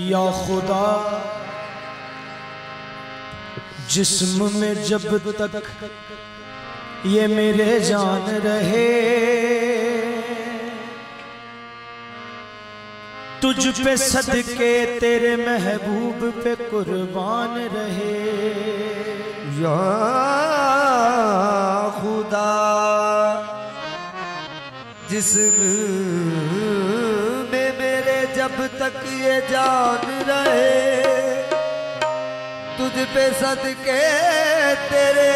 या खुदा जिस्म में जब तक ये मेरे जान रहे, तुझ पे सदके तेरे महबूब पे कुर्बान रहे। या खुदा जिस्म में मेरे जब तक ये जान रहे, तुझ पे सदके तेरे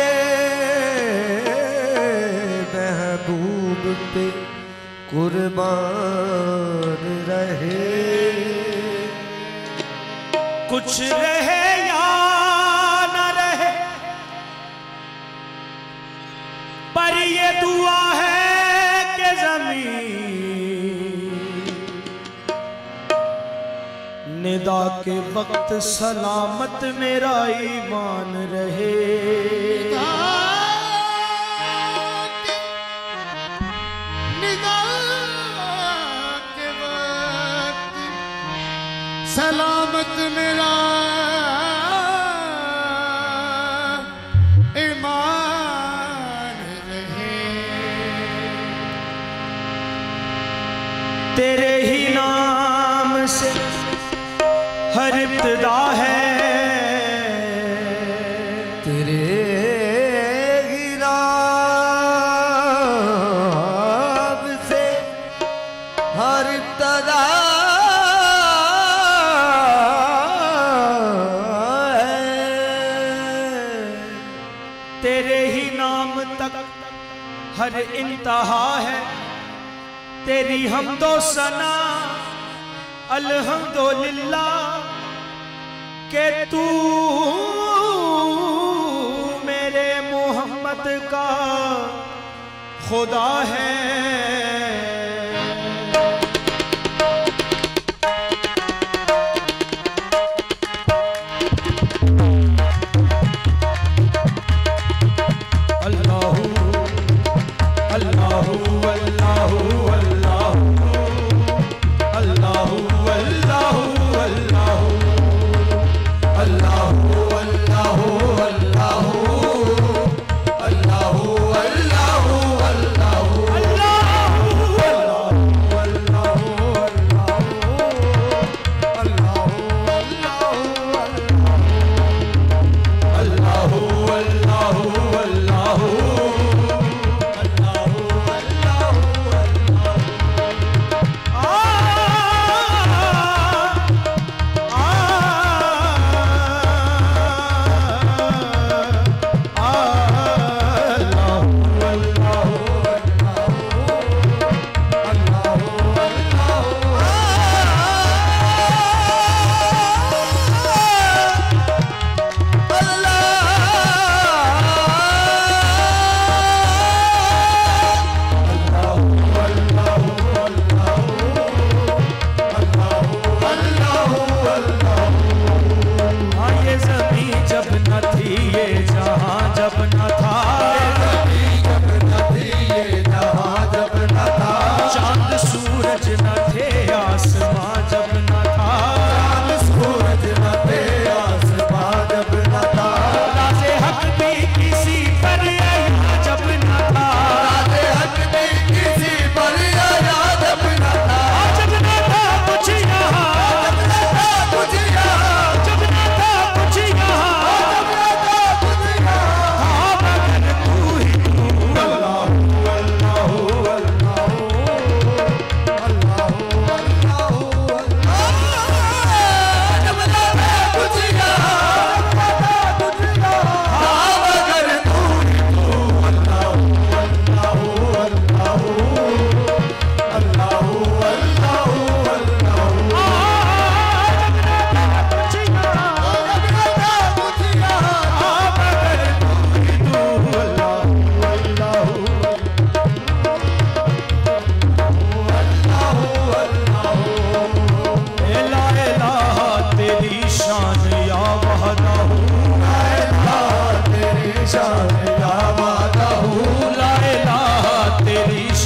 महबूब पे कुर्बान रहे। कुछ रहे या न रहे, पर ये दुआ है कि ज़मीन निदा के वक्त सलामत मेरा ईमान रहे। सलामत मेरा ईमान रहे। तेरे ही नाम से हर इब्तिदा है, तेरे ही नाम से हर इब्तिदा तेरे ही नाम तक हर इंतहा है। तेरी हम्दो सना अल्हम्दुलिल्लाह के तू मेरे मोहम्मद का खुदा है।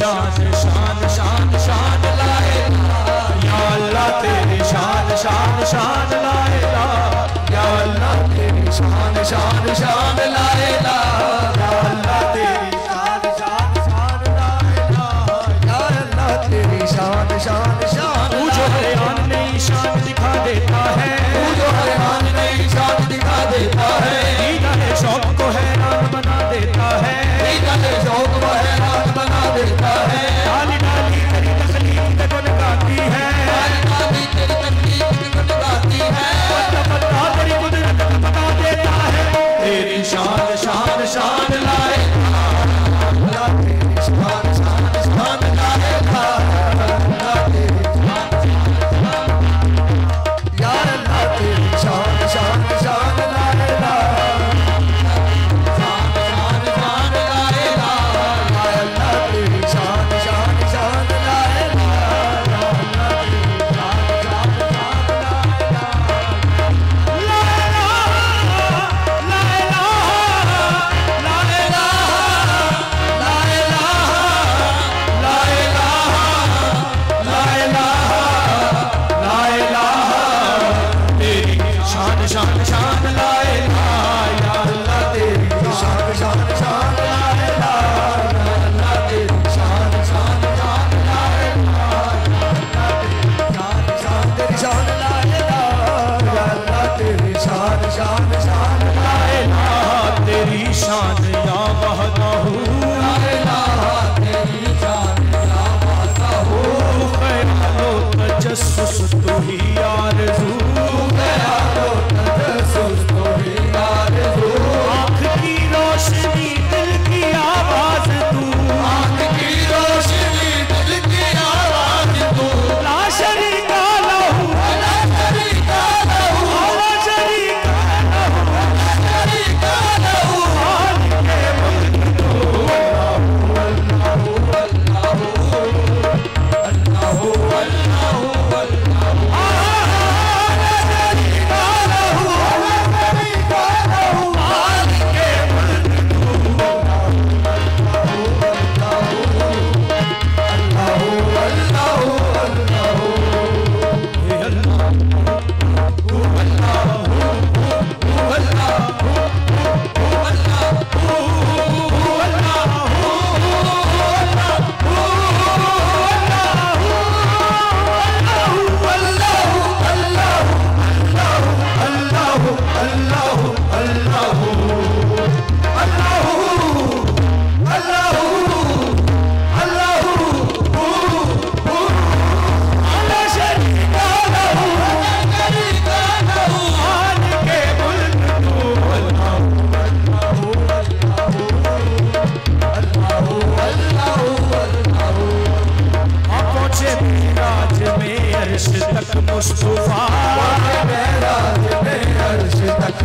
शान शान शान शान ला इलाहा या अल्लाह तेरी शान शान शान ला इलाहा या अल्लाह तेरी शान शान शान ला इलाहा या अल्लाह तेरी शान शान शान ला इलाहा या अल्लाह तेरी शान शान शान। तू जो हरियाण नई शान दिखा देता है, तू जो हरियाण नई शान दिखा देता है, दीदारे शौक को हैरान बना देता है, दीदारे शौक को हैरान बना देता है। डाली डाली तेरी तकलीफ पे गुन गाती है, डाली डाली तेरी तकलीफ पे गुन गाती है, बता तेरी कुदरत बता देता है। तेरी शान शान शान लाए अल्लाह तेरी शान शान शान लाए अल्लाह तेरी या अल्लाह तेरी शान शान शान लाए मुस्तफा मेराज में अर्श तक